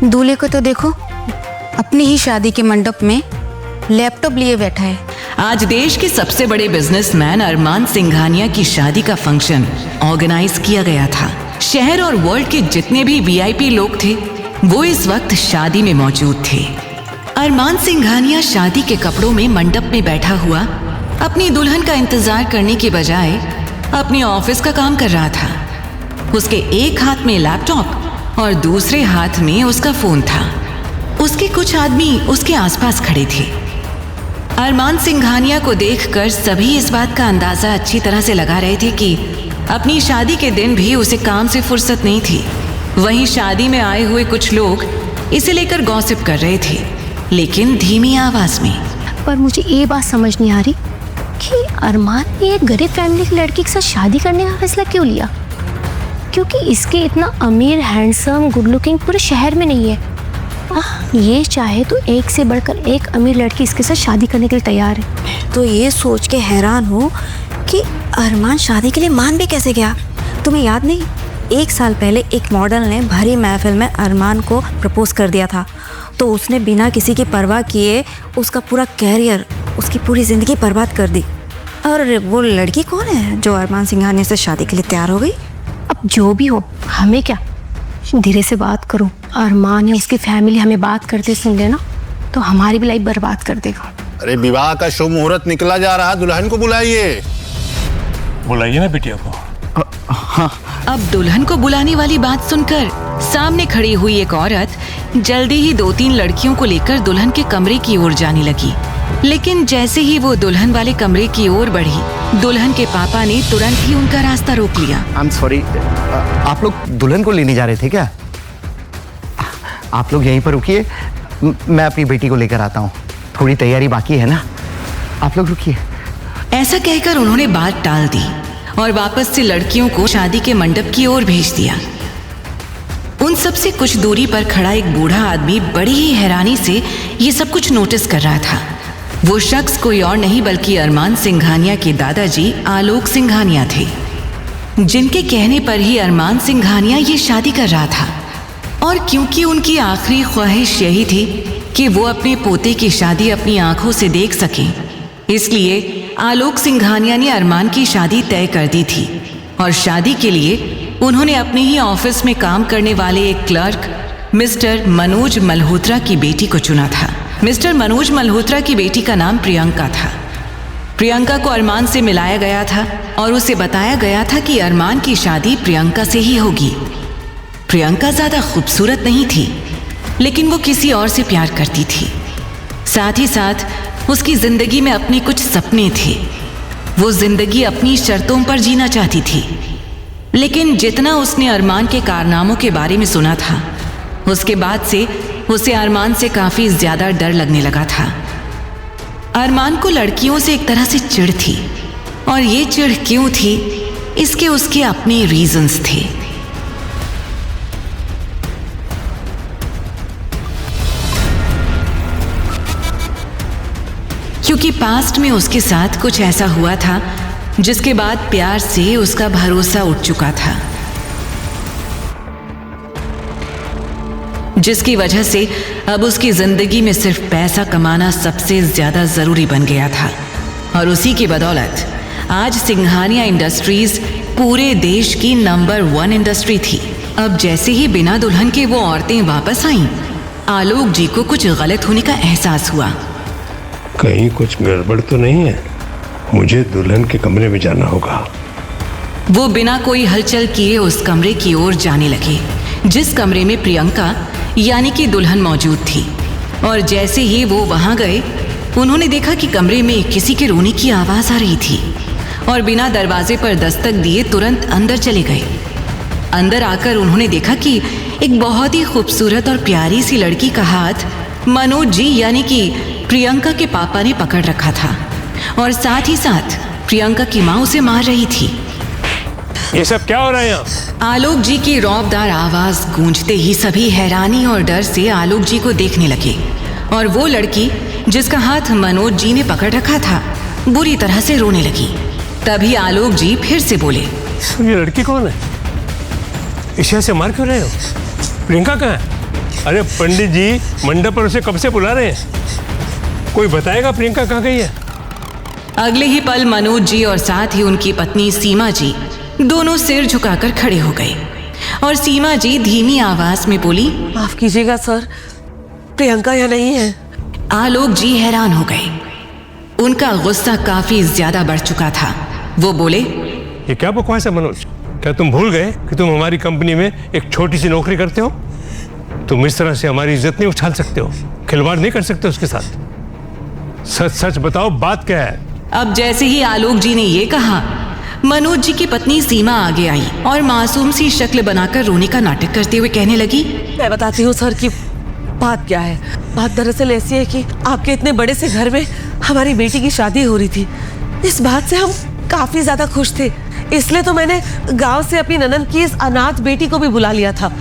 दूल्हे को तो देखो, अपनी ही शादी के मंडप में लैपटॉप लिए बैठा है। आज देश के सबसे बड़े बिजनेसमैन अरमान सिंघानिया की शादी का फंक्शन ऑर्गेनाइज किया गया था। शहर और वर्ल्ड के जितने भी वीआईपी लोग थे वो इस वक्त शादी में मौजूद थे। अरमान सिंघानिया शादी के कपड़ों में मंडप में बैठा हुआ अपनी दुल्हन का इंतजार करने के बजाय अपने ऑफिस का काम कर रहा था। उसके एक हाथ में लैपटॉप और दूसरे हाथ में उसका फोन था। उसके कुछ आदमी उसके आसपास खड़े थे। अरमान सिंघानिया को देखकर सभी इस बात का अंदाजा अच्छी तरह से लगा रहे थे कि अपनी शादी के दिन भी उसे काम से फुर्सत नहीं थी। वहीं शादी में आए हुए कुछ लोग इसे लेकर गॉसिप कर रहे थे, लेकिन धीमी आवाज में। पर मुझे ये बात समझ नहीं आ रही कि अरमान ने एक गरीब फैमिली की लड़की के साथ शादी करने का फैसला क्यों लिया, क्योंकि इसके इतना अमीर, हैंडसम, गुड लुकिंग पूरे शहर में नहीं है। ये चाहे तो एक से बढ़कर एक अमीर लड़की इसके साथ शादी करने के लिए तैयार है। तो ये सोच के हैरान हो कि अरमान शादी के लिए मान भी कैसे गया। तुम्हें याद नहीं, 1 साल पहले एक मॉडल ने भरी महफिल में अरमान को प्रपोज कर दिया था, तो उसने बिना किसी की परवाह किए उसका पूरा कैरियर, उसकी पूरी ज़िंदगी बर्बाद कर दी। और वो लड़की कौन है जो अरमान सिंघानिया से शादी के लिए तैयार हो गई? अब जो भी हो, हमें क्या, धीरे से बात करो। अरमान या उसकी फैमिली हमें बात करते सुन लेना तो हमारी भी लाइफ बर्बाद कर देगा। अरे विवाह का शुभ मुहूर्त निकला जा रहा, दुल्हन को बुलाइए। बुलाइए ना बिटिया को। हाँ। अब दुल्हन को बुलाने वाली बात सुनकर सामने खड़ी हुई एक औरत जल्दी ही 2-3 लड़कियों को लेकर दुल्हन के कमरे की ओर जाने लगी। लेकिन जैसे ही वो दुल्हन वाले कमरे की ओर बढ़ी, दुल्हन के पापा ने तुरंत ही उनका रास्ता रोक लिया। आई एम सॉरी, आप लोग दुल्हन को लेने जा रहे थे क्या? आप लोग यहीं पर रुकिए, मैं अपनी बेटी को लेकर आता हूँ। थोड़ी तैयारी बाकी है ना, आप लोग रुकिए। ऐसा कहकर उन्होंने बात टाल दी और वापस से लड़कियों को शादी के मंडप की ओर भेज दिया। उन सब से कुछ दूरी पर खड़ा एक बूढ़ा आदमी बड़ी ही हैरानी से ये सब कुछ नोटिस कर रहा था। वो शख्स कोई और नहीं बल्कि अरमान सिंघानिया के दादाजी आलोक सिंघानिया थे, जिनके कहने पर ही अरमान सिंघानिया ये शादी कर रहा था। और क्योंकि उनकी आखिरी ख्वाहिश यही थी कि वो अपने पोते की शादी अपनी आंखों से देख सकें, इसलिए आलोक सिंघानिया ने अरमान की शादी तय कर दी थी। और शादी के लिए उन्होंने अपने ही ऑफिस में काम करने वाले एक क्लर्क मिस्टर मनोज मल्होत्रा की बेटी को चुना था। मिस्टर मनोज मल्होत्रा की बेटी का नाम प्रियंका था। प्रियंका को अरमान से मिलाया गया था और उसे बताया गया था कि अरमान की शादी प्रियंका से ही होगी। प्रियंका ज्यादा खूबसूरत नहीं थी, लेकिन वो किसी और से प्यार करती थी। साथ ही साथ उसकी जिंदगी में अपने कुछ सपने थे। वो जिंदगी अपनी शर्तों पर जीना चाहती थी। लेकिन जितना उसने अरमान के कारनामों के बारे में सुना था, उसके बाद से उसे अरमान से काफी ज्यादा डर लगने लगा था। अरमान को लड़कियों से एक तरह से चिढ़ थी, और ये चिढ़ क्यों थी, इसके उसके अपने रीजंस थे। क्योंकि पास्ट में उसके साथ कुछ ऐसा हुआ था जिसके बाद प्यार से उसका भरोसा उठ चुका था, जिसकी वजह से अब उसकी जिंदगी में सिर्फ पैसा कमाना सबसे ज्यादा जरूरी बन गया था। और उसी की बदौलत आज सिंघानिया इंडस्ट्रीज पूरे देश की नंबर 1 इंडस्ट्री थी। अब जैसे ही बिना दुल्हन के वो औरतें वापस आईं, आलोक जी को कुछ गलत होने का एहसास हुआ। कहीं कुछ गड़बड़ तो नहीं है? मुझे दुल्हन के कमरे में जाना होगा। वो बिना कोई हलचल किए उस कमरे की ओर जाने लगे जिस कमरे में प्रियंका यानी कि दुल्हन मौजूद थी। और जैसे ही वो वहां गए, उन्होंने देखा कि कमरे में किसी के रोने की आवाज आ रही थी, और बिना दरवाजे पर दस्तक दिए तुरंत अंदर चले गए। अंदर आकर उन्होंने देखा कि एक बहुत ही खूबसूरत और प्यारी सी लड़की का हाथ मनोज जी यानी कि प्रियंका के पापा ने पकड़ रखा था, और साथ ही साथ प्रियंका की माँ उसे मार रही थी। ये सब क्या हो रहा है यहाँ? आलोक जी की रौबदार आवाज गूंजते ही सभी हैरानी और डर से आलोक जी को देखने लगे, और वो लड़की जिसका हाथ मनोज जी ने पकड़ रखा था बुरी तरह से रोने लगी। तभी आलोक जी फिर से बोले, ये लड़की कौन है? इसे ऐसे मार क्यों रहे हो? प्रियंका कहाँ है? अरे पंडित जी मंडप पर उसे कब से बुला रहे हैं? कोई बताएगा प्रियंका कहाँ गई है? अगले ही पल मनोज जी और साथ ही उनकी पत्नी सीमा जी दोनों सिर झुकाकर खड़े हो गए और सीमा जी धीमी आवाज में बोली, माफ कीजिएगा सर, प्रियंका यहाँ नहीं है। आलोक जी हैरान हो गए। उनका गुस्सा काफी ज्यादा बढ़ चुका था। वो बोले, ये क्या बकवास है मनोज? क्या तुम भूल गए कि तुम हमारी कंपनी में एक छोटी सी नौकरी करते हो? तुम इस तरह से हमारी इज्जत नहीं उछाल सकते हो, खिलवाड़ नहीं कर सकते उसके साथ। सच सच बताओ बात क्या है? अब जैसे ही आलोक जी ने ये कहा, मनोज जी की पत्नी सीमा आगे आई और मासूम सी शक्ल बनाकर रोने का नाटक करते हुए कहने लगी, मैं बताती हूँ सर कि बात क्या है। बात दरअसल ऐसी है कि आपके इतने बड़े से घर में हमारी बेटी की शादी हो रही थी। इस बात से हम काफी ज्यादा खुश थे, इसलिए तो मैंने गांव से अपनी ननद की इस अनाथ बेटी को भी बुला लिया था।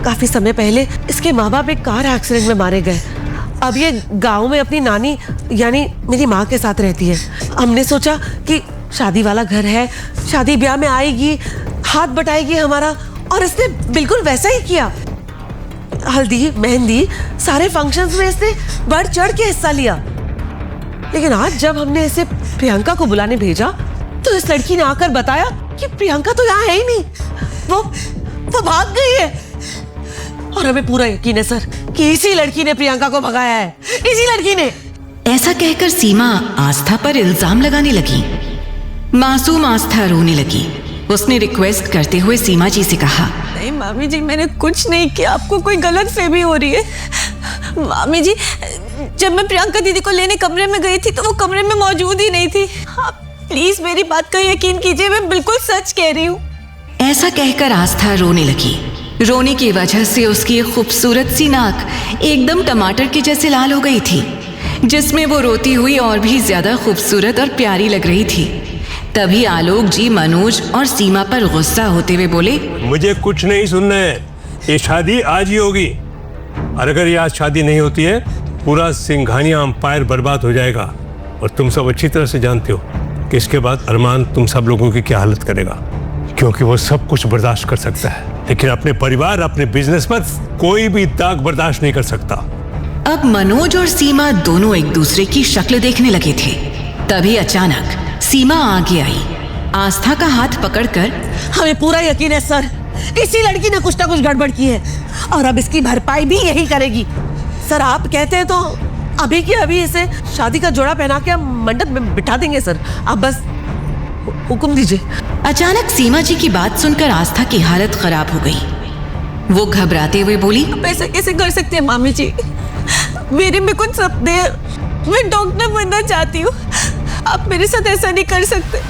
काफी समय पहले इसके माँ बाप एक कार एक्सीडेंट में मारे गए। अब ये गांव में अपनी नानी यानी मेरी माँ के साथ रहती है। हमने सोचा कि शादी वाला घर है, शादी ब्याह में आएगी, हाथ बटाएगी हमारा, और इसने बिल्कुल वैसा ही किया। हल्दी मेहंदी सारे फंक्शंस में इसने बढ़ चढ़ के हिस्सा लिया। लेकिन आज जब हमने इसे प्रियंका को बुलाने भेजा तो इस लड़की ने आकर बताया कि प्रियंका तो यहाँ है ही नहीं, वो भाग गई है। और हमें पूरा यकीन है सर कि इसी लड़की ने प्रियंका को भगाया है, इसी लड़की ने। ऐसा कहकर सीमा आस्था पर इल्जाम लगाने लगी। मासूम आस्था रोने लगी। उसने रिक्वेस्ट करते हुए सीमा जी से कहा, नहीं मामी जी, मैंने कुछ नहीं किया, आपको कोई गलत फहमी हो रही है। मामी जी, जब मैं प्रियंका दीदी को लेने कमरे में गई थी तो वो कमरे में मौजूद ही नहीं थी। आप प्लीज मेरी बात का यकीन कीजिए, मैं बिल्कुल सच कह रही हूँ। ऐसा कहकर आस्था रोने लगी। रोने की वजह से उसकी खूबसूरत सी नाक एकदम टमाटर के जैसे लाल हो गई थी, जिसमें वो रोती हुई और भी ज्यादा खूबसूरत और प्यारी लग रही थी। तभी आलोक जी मनोज और सीमा पर गुस्सा होते हुए बोले, मुझे कुछ नहीं सुनना है, ये शादी आज ही होगी। और अगर ये आज शादी नहीं होती है पूरा सिंघानिया अंपायर बर्बाद हो जाएगा। और तुम सब अच्छी तरह से जानते हो कि इसके बाद अरमान तुम सब लोगों की क्या हालत करेगा, क्योंकि वो सब कुछ बर्दाश्त कर सकता है लेकिन अपने परिवार अपने बिजनेस पर कोई भी दाग बर्दाश्त नहीं कर सकता। अब मनोज और सीमा दोनों एक दूसरे की शक्ल देखने लगे थे। तभी अचानक सीमा आगे आई। आस्था का हाथ पकड़कर, हमें पूरा यकीन है सर, इसी लड़की ने कुछ ना कुछ गड़बड़ की है और अब इसकी भरपाई भी यही करेगी। सर आप कहते हैं तो अभी की अभी इसे शादी का जोड़ा पहना के हम मंडप में बिठा देंगे सर, आप बस हुक्म दीजिए। अचानक सीमा जी की बात सुनकर आस्था की हालत खराब हो गई। वो घबराते हुए बोली, ऐसा कैसे कर सकते हैं मामी जी, मेरे में कुछ सपने हैं, मैं डॉक्टर बनना चाहती हूँ, आप मेरे साथ ऐसा नहीं कर सकते।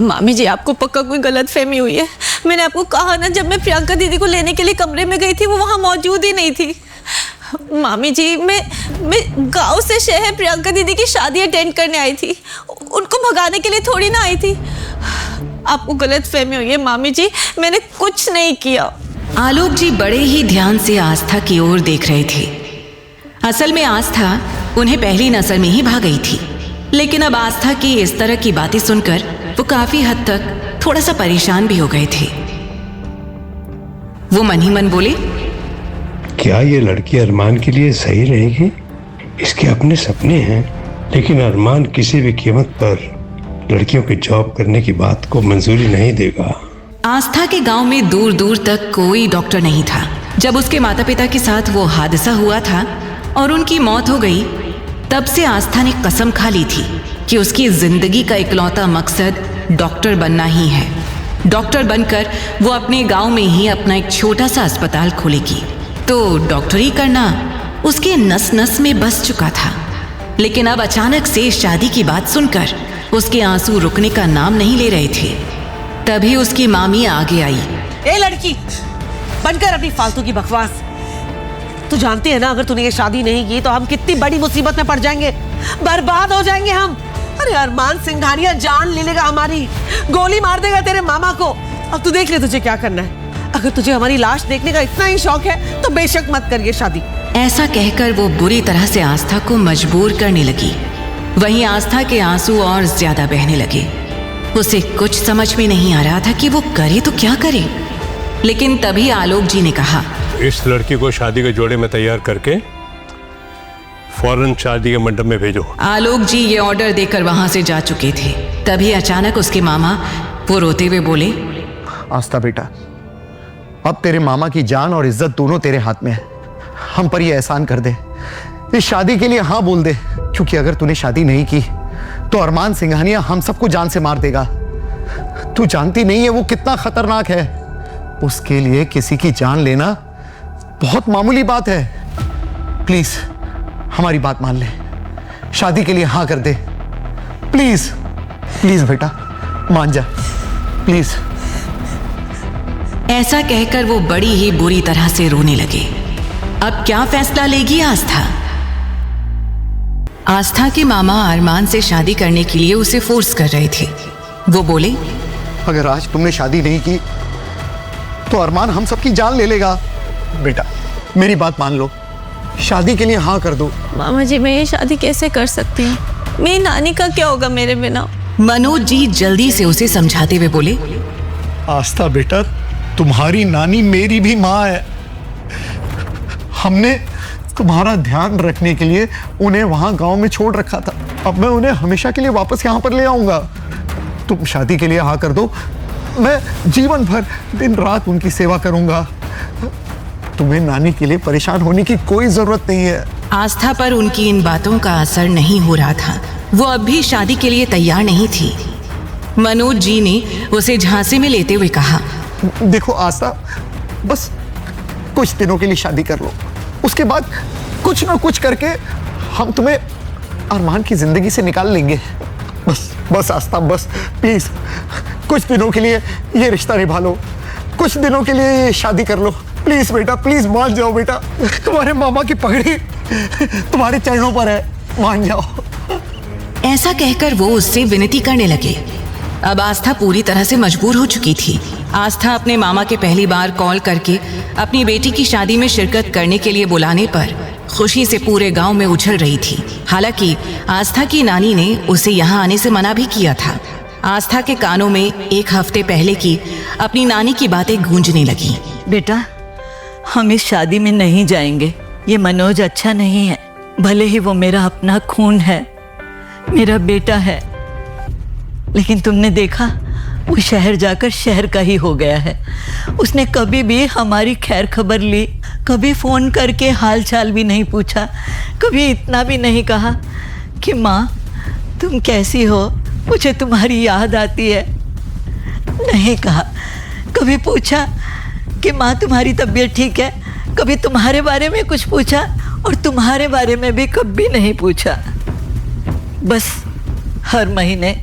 मामी जी आपको पक्का कोई गलत फहमी हुई है। मैंने आपको कहा ना, जब मैं प्रियंका दीदी को लेने के लिए कमरे में गई थी वो वहाँ मौजूद ही नहीं थी। मामी जी मैं गांव से शहर प्रियंका दीदी की शादी अटेंड करने आई थी, उनको भगाने के लिए थोड़ी ना आई थी। आपको गलत फहमी हुई है मामी जी, मैंने कुछ नहीं किया। आलोक जी बड़े ही ध्यान से आस्था की ओर देख रहे थे। असल में आस्था उन्हें पहली नजर में ही भाग गई थी, लेकिन अब आस्था की इस तरह की बातें सुनकर वो काफी हद तक थोड़ा सा परेशान भी हो गए थे। वो मन ही मन बोले, क्या ये लड़की अरमान के लिए सही रहेगी? इसके अपने सपने हैं, लेकिन अरमान किसी भी कीमत पर लड़कियों की जॉब करने की बात को मंजूरी नहीं देगा। आस्था के गांव में दूर दूर तक कोई डॉक्टर नहीं था। जब उसके माता पिता के साथ वो हादसा हुआ था और उनकी मौत हो गई, तब से आस्था ने कसम खा ली थी कि उसकी जिंदगी का इकलौता मकसद डॉक्टर बनना ही है। डॉक्टर बनकर वो अपने गांव में ही अपना एक छोटा सा अस्पताल खोलेगी। तो डॉक्टरी करना उसके नस नस में बस चुका था। लेकिन अब अचानक से शादी की बात सुनकर उसके आंसू रुकने का नाम नहीं ले रहे थे। तभी उसकी मामी आगे आई। ए लड़की, बनकर अपनी फालतू की बकवास। तू जानती है ना, अगर तूने ये शादी नहीं की तो हम कितनी बड़ी मुसीबत में पड़ जाएंगे, बर्बाद हो जाएंगे हम। अरे अरमान सिंघानिया जान ले लेगा हमारी, गोली मार देगा तेरे मामा को। अब तू देख ले तुझे क्या करना है। अगर तुझे हमारी लाश देखने का इतना ही शौक है तो बेशक मत करिए शादी। ऐसा कहकर वो बुरी तरह से आस्था को मजबूर करने लगी। वहीं आस्था के आंसू और ज्यादा बहने लगे। उसे कुछ समझ में नहीं आ रहा था कि वो करे तो क्या करे। लेकिन तभी आलोक जी ने कहा, इस लड़की को शादी के जोड़े में तैयार करके फौरन शादी के मंडप में भेजो। आलोक जी ये ऑर्डर देकर वहां से जा चुके थे। तभी अचानक उसके मामा वो रोते हुए बोले, आस्था बेटा, अब तेरे मामा की जान और इज्जत दोनों तेरे हाथ में है। हम पर ये एहसान कर दे, इस शादी के लिए हाँ बोल दे, क्योंकि अगर तूने शादी नहीं की तो अरमान सिंघानिया हम सबको जान से मार देगा। तू जानती नहीं है वो कितना खतरनाक है। उसके लिए किसी की जान लेना बहुत मामूली बात है। प्लीज हमारी बात मान ले, शादी के लिए हाँ कर दे। प्लीज प्लीज बेटा मान जा प्लीज। ऐसा कहकर वो बड़ी ही बुरी तरह से रोने लगे। अब क्या फैसला लेगी आस्था? आस्था के मामा अरमान से शादी करने के लिए उसे फोर्स कर रहे थे। वो बोले, अगर आज तुमने शादी नहीं की तो अरमान हम सबकी जान ले लेगा। बेटा मेरी बात मान लो, शादी के लिए हाँ कर दो। मामा जी, मैं ये शादी कैसे कर सकती हूँ? मेरी नानी का क्या होगा मेरे बिना? मनोज जी जल्दी से उसे समझाते हुए बोले, आस्था बेटा, तुम्हारी नानी मेरी भी माँ है। हमने तुम्हारा ध्यान रखने के लिए उन्हें वहां गांव में छोड़ रखा था। अब मैं उन्हें हमेशा के लिए वापस यहाँ पर ले आऊंगा। तुम शादी के लिए हाँ कर दो, मैं जीवन भर दिन रात उनकी सेवा करूंगा। तुम्हें नानी के लिए परेशान होने की कोई जरूरत नहीं है। आस्था पर उनकी इन बातों का असर नहीं हो रहा था। वो अब भी शादी के लिए तैयार नहीं थी। मनोज जी ने उसे झांसे में लेते हुए कहा, देखो आस्था, बस कुछ दिनों के लिए शादी कर लो, उसके बाद कुछ ना कुछ करके हम तुम्हें अरमान की जिंदगी से निकाल लेंगे। बस बस आस्था, बस प्लीज कुछ दिनों के लिए ये रिश्ता निभा लो, कुछ दिनों के लिए ये शादी कर लो। प्लीज बेटा, प्लीज मान जाओ बेटा। तुम्हारे मामा की पगड़ी तुम्हारे चरणों पर है, मान जाओ। ऐसा कहकर वो उससे विनती करने लगे। अब आस्था पूरी तरह से मजबूर हो चुकी थी। आस्था अपने मामा के पहली बार कॉल करके अपनी बेटी की शादी में शिरकत करने के लिए बुलाने पर खुशी से पूरे गांव में उछल रही थी। हालांकि आस्था की नानी ने उसे यहाँ आने से मना भी किया था। आस्था के कानों में एक हफ्ते पहले की अपनी नानी की बातें गूंजने लगी। बेटा, हम इस शादी में नहीं जाएंगे। ये मनोज अच्छा नहीं है, भले ही वो मेरा अपना खून है, मेरा बेटा है, लेकिन तुमने देखा वो शहर जाकर शहर का ही हो गया है। उसने कभी भी हमारी खैर खबर ली, कभी फ़ोन करके हाल चाल भी नहीं पूछा, कभी इतना भी नहीं कहा कि माँ तुम कैसी हो, मुझे तुम्हारी याद आती है। नहीं कहा। कभी पूछा कि माँ तुम्हारी तबीयत ठीक है, कभी तुम्हारे बारे में कुछ पूछा, और तुम्हारे बारे में भी कभी नहीं पूछा। बस हर महीने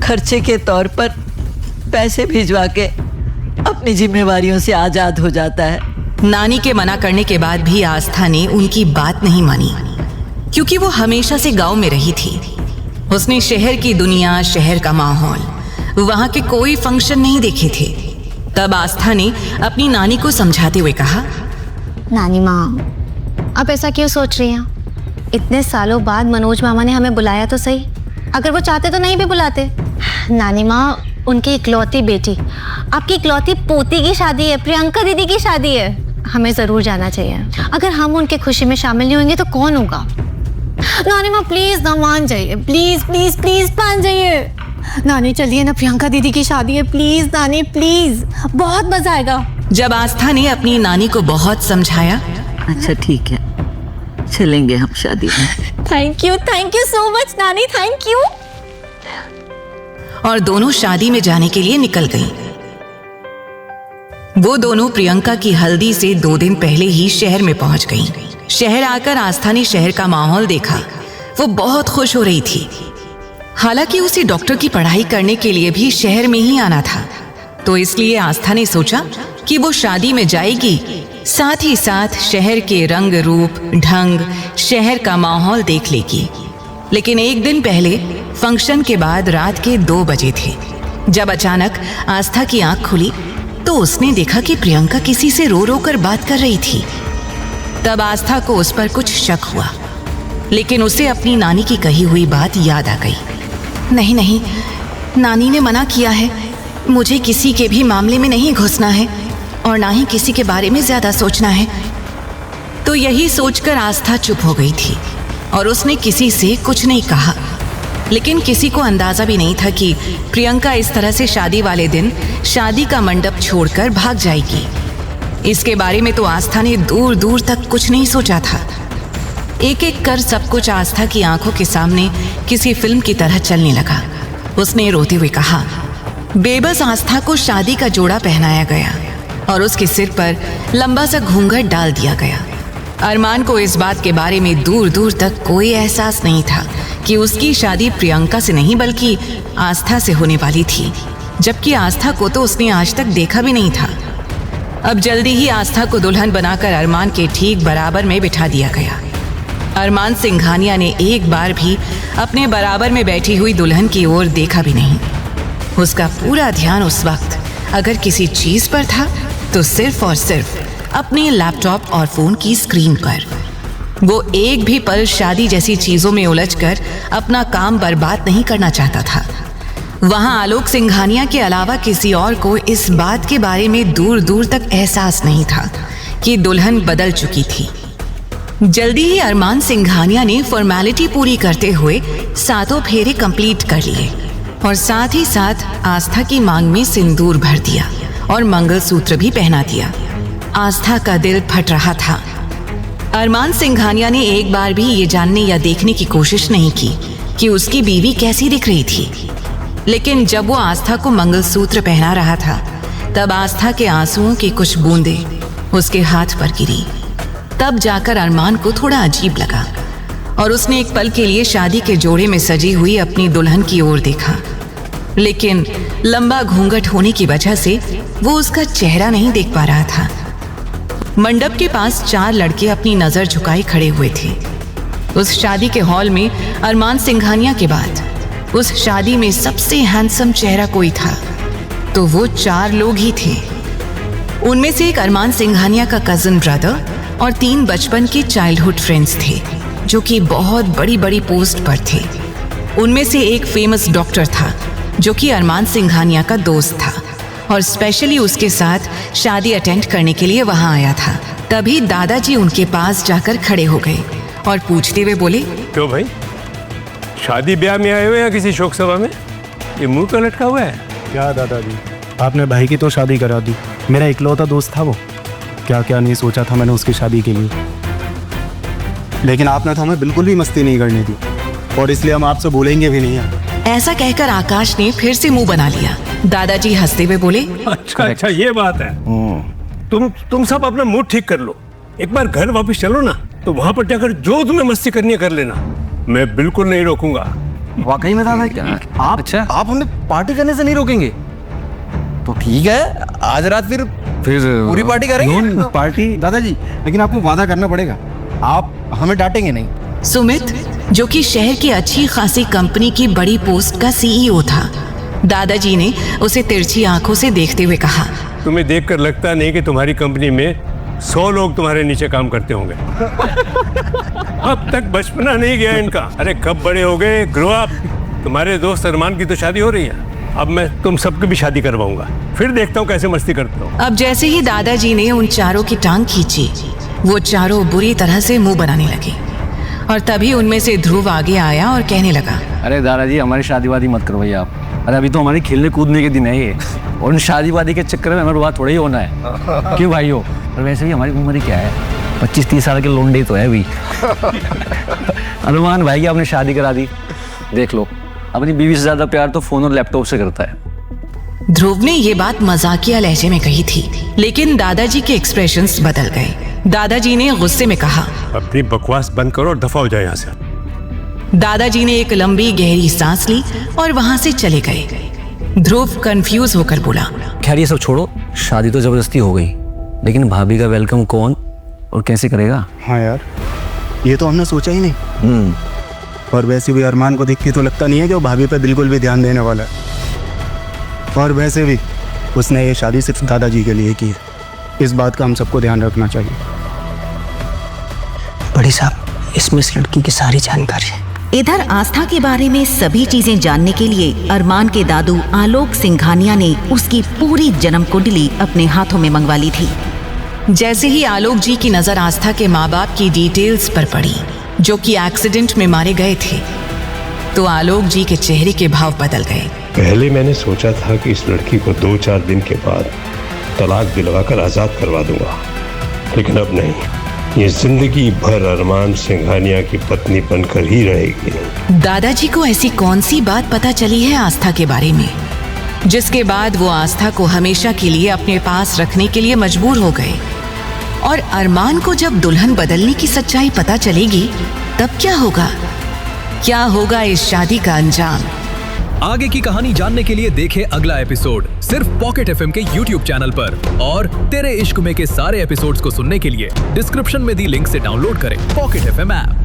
खर्चे के तौर पर पैसे भिजवा के अपनी जिम्मेवारियों से आज़ाद हो जाता है। नानी के मना करने के बाद भी आस्था ने उनकी बात नहीं मानी, क्योंकि वो हमेशा से गांव में रही थी। उसने शहर की दुनिया, शहर का माहौल, वहां के कोई फंक्शन नहीं देखे थे। तब आस्था ने अपनी नानी को समझाते हुए कहा, नानी माँ, आप ऐसा क्यों सोच रही हैं? इतने सालों बाद मनोज मामा ने हमें बुलाया तो सही, अगर वो चाहते तो नहीं भी बुलाते। नानी माँ, उनकी इकलौती बेटी, आपकी इकलौती पोती की शादी है, प्रियंका दीदी की शादी है, हमें ज़रूर जाना चाहिए। अगर हम उनके खुशी में शामिल नहीं होंगे तो कौन होगा? नानी माँ प्लीज़ ना, मान जाइए, प्लीज़ प्लीज़ प्लीज़ मान जाइए। नानी चलिए ना, प्रियंका दीदी की शादी है, प्लीज़ नानी प्लीज़, बहुत मज़ा आएगा। जब आस्था ने अपनी नानी को बहुत समझाया, अच्छा ठीक है, चलेंगे हम शादी में। थैंक यू सो मच नानी, थैंक यू। और दोनों शादी में जाने के लिए निकल गईं। वो दोनों प्रियंका की हल्दी से 2 दिन पहले ही शहर में पहुंच गईं। शहर आकर आस्था ने शहर का माहौल देखा। वो बहुत खुश हो रही थी। हालांकि उसे डॉक्टर की पढ़ाई करने के लिए भी शहर में ही आना था, तो इसलिए आस्था ने सोचा कि वो शादी में जाएगी, साथ ही साथ शहर के रंग रूप, ढंग, शहर का माहौल देख लेगी। लेकिन एक दिन पहले फंक्शन के बाद रात के 2 बजे थे, जब अचानक आस्था की आंख खुली तो उसने देखा कि प्रियंका किसी से रो रो कर बात कर रही थी। तब आस्था को उस पर कुछ शक हुआ, लेकिन उसे अपनी नानी की कही हुई बात याद आ गई। नहीं, नानी ने मना किया है, मुझे किसी के भी मामले में नहीं घुसना है। और ना ही किसी के बारे में ज्यादा सोचना है। तो यही सोचकर आस्था चुप हो गई थी और उसने किसी से कुछ नहीं कहा। लेकिन किसी को अंदाजा भी नहीं था कि प्रियंका इस तरह से शादी वाले दिन शादी का मंडप छोड़कर भाग जाएगी। इसके बारे में तो आस्था ने दूर दूर तक कुछ नहीं सोचा था। एक एक कर सब कुछ आस्था की आंखों के सामने किसी फिल्म की तरह चलने लगा। उसने रोते हुए कहा, बेबस आस्था को शादी का जोड़ा पहनाया गया और उसके सिर पर लंबा सा घूंघट डाल दिया गया। अरमान को इस बात के बारे में दूर दूर तक कोई एहसास नहीं था कि उसकी शादी प्रियंका से नहीं बल्कि आस्था से होने वाली थी, जबकि आस्था को तो उसने आज तक देखा भी नहीं था। अब जल्दी ही आस्था को दुल्हन बनाकर अरमान के ठीक बराबर में बिठा दिया गया। अरमान सिंघानिया ने एक बार भी अपने बराबर में बैठी हुई दुल्हन की ओर देखा भी नहीं। उसका पूरा ध्यान उस वक्त अगर किसी चीज पर था तो सिर्फ और सिर्फ अपने लैपटॉप और फोन की स्क्रीन पर। वो एक भी पल शादी जैसी चीजों में उलझकर अपना काम बर्बाद नहीं करना चाहता था। वहां आलोक सिंघानिया के अलावा किसी और को इस बात के बारे में दूर दूर तक एहसास नहीं था कि दुल्हन बदल चुकी थी। जल्दी ही अरमान सिंघानिया ने फॉर्मेलिटी पूरी करते हुए 7 फेरे कंप्लीट कर लिए और साथ ही साथ आस्था की मांग में सिंदूर भर दिया और मंगलसूत्र भी पहना दिया। आस्था का दिल फट रहा था। अरमान सिंघानिया ने एक बार भी ये जानने या देखने की कोशिश नहीं की कि उसकी बीवी कैसी दिख रही थी। लेकिन जब वो आस्था को मंगलसूत्र पहना रहा था तब आस्था के आंसुओं की कुछ बूंदें उसके हाथ पर गिरी। तब जाकर अरमान को थोड़ा अजीब लगा और उसने एक पल के लिए शादी के जोड़े में सजी हुई अपनी दुल्हन की ओर देखा। लेकिन लंबा घूंघट होने की वजह से वो उसका चेहरा नहीं देख पा रहा था। मंडप के पास 4 लड़के अपनी नजर झुकाए खड़े हुए थे। उस शादी के हॉल में अरमान सिंघानिया के बाद उस शादी में सबसे हैंडसम चेहरा कोई था तो वो 4 लोग ही थे। उनमें से एक अरमान सिंघानिया का कजन ब्रदर और 3 बचपन के चाइल्डहुड फ्रेंड्स थे जो कि बहुत बड़ी बड़ी पोस्ट पर थे। उनमें से एक फेमस डॉक्टर था जो कि अरमान सिंघानिया का दोस्त था और स्पेशली उसके साथ शादी अटेंड करने के लिए वहां आया था। तभी दादाजी उनके पास जाकर खड़े हो गए और पूछते हुए बोले, क्यों भाई, शादी ब्याह में आए हुए या किसी शोक सभा में? ये मुंह का लटका हुआ है क्या दादाजी, आपने भाई की तो शादी करा दी। मेरा इकलौता दोस्त था वो, क्या क्या नहीं सोचा था मैंने उसकी शादी के लिए। लेकिन आपने तो हमें बिल्कुल भी मस्ती नहीं करने दी और इसलिए हम आपसे बोलेंगे भी नहीं है। ऐसा कहकर आकाश ने फिर से मुंह बना लिया। दादाजी हंसते हुए बोले, अच्छा ये बात है। तुम सब अपना मूड ठीक कर लो, एक बार घर वापस चलो ना, तो वहां पर जाकर जो तुम्हें मस्ती करनी है कर लेना, मैं बिल्कुल नहीं रोकूंगा। वाकई में दादा क्या आप आप हमें पार्टी करने से नहीं रोकेंगे? तो ठीक है, आज रात फिर पूरी पार्टी करेंगे। पार्टी दादाजी, लेकिन आपको वादा करना पड़ेगा, आप हमें डांटेंगे नहीं। सुमित जो कि शहर की अच्छी खासी कंपनी की बड़ी पोस्ट का सीईओ था, दादाजी ने उसे तिरछी आंखों से देखते हुए कहा, तुम्हें देखकर लगता नहीं कि तुम्हारी कंपनी में 100 लोग तुम्हारे नीचे काम करते होंगे। अब तक बचपना नहीं गया इनका। अरे कब बड़े हो गए, ग्रो अप। तुम्हारे दोस्त अरमान की तो शादी हो रही है, अब मैं तुम सबकी भी शादी करवाऊंगा, फिर देखता हूँ कैसे मस्ती करते हो। अब जैसे ही दादाजी ने उन चारों की टांग खींची, वो चारों बुरी तरह से मुंह बनाने लगे और तभी उनमें से ध्रुव आगे आया और कहने लगा, अरे दादाजी, हमारी शादी वादी मत करवाइए आप। अरे अभी तो हमारे खेलने कूदने के दिन है ये, और उन शादी वादी के चक्कर में हमें बर्बाद थोड़ा ही होना है। क्यों भाई हो? और वैसे भी हमारी उम्र क्या है, 25-30 साल के लोंडे तो है अभी। अरमान भाई की आपने शादी करा दी, देख लो अपनी बीवी से ज्यादा प्यार तो फोन और लैपटॉप से करता है। ध्रुव ने ये बात मजाकिया लहजे में कही थी, लेकिन दादाजी के एक्सप्रेशंस बदल गए। दादाजी ने गुस्से में कहा, अपनी बकवास बंद करो और दफा हो जाए यहाँ से। दादाजी ने एक लंबी गहरी सांस ली और वहां से चले गए। ध्रुव कंफ्यूज होकर बोला, खैर ये सब छोड़ो, शादी तो जबरदस्ती हो गई, लेकिन भाभी का वेलकम कौन और कैसे करेगा? हाँ यार, ये तो हमने सोचा ही नहीं। और वैसे भी अरमान को देख के तो लगता नहीं है कि वो भाभी पे बिल्कुल भी ध्यान देने वाला है। और वैसे भी उसने ये शादी सिर्फ दादाजी के लिए की है, इस बात का हम सबको ध्यान रखना चाहिए। बड़ी साहब, इसमें इस लड़की की सारी जानकारी है। इधर आस्था के बारे में सभी चीजें जानने के लिए अरमान के दादू आलोक सिंघानिया ने उसकी पूरी जन्म कुंडली अपने हाथों में मंगवा ली थी। जैसे ही आलोक जी की नजर आस्था के माँ बाप की डिटेल्स पर पड़ी, जो कि एक्सीडेंट में मारे गए थे, तो आलोक जी के चेहरे के भाव बदल गए। पहले मैंने सोचा था कि इस लड़की को 2-4 दिन के बाद तलाक दिलवाकर आजाद करवा दूंगा, लेकिन अब नहीं। ये जिंदगी भर अरमान सिंघानिया की पत्नी बनकर ही रहेगी। दादाजी को ऐसी कौन सी बात पता चली है आस्था के बारे में, जिसके बाद वो आस्था को हमेशा के लिए अपने पास रखने के लिए मजबूर हो गए? और अरमान को जब दुल्हन बदलने की सच्चाई पता चलेगी, तब क्या होगा? क्या होगा इस शादी का अंजाम? आगे की कहानी जानने के लिए देखें अगला एपिसोड सिर्फ पॉकेट एफएम के YouTube चैनल पर। और तेरे इश्क में के सारे एपिसोड्स को सुनने के लिए डिस्क्रिप्शन में दी लिंक से डाउनलोड करें पॉकेट एफएम ऐप।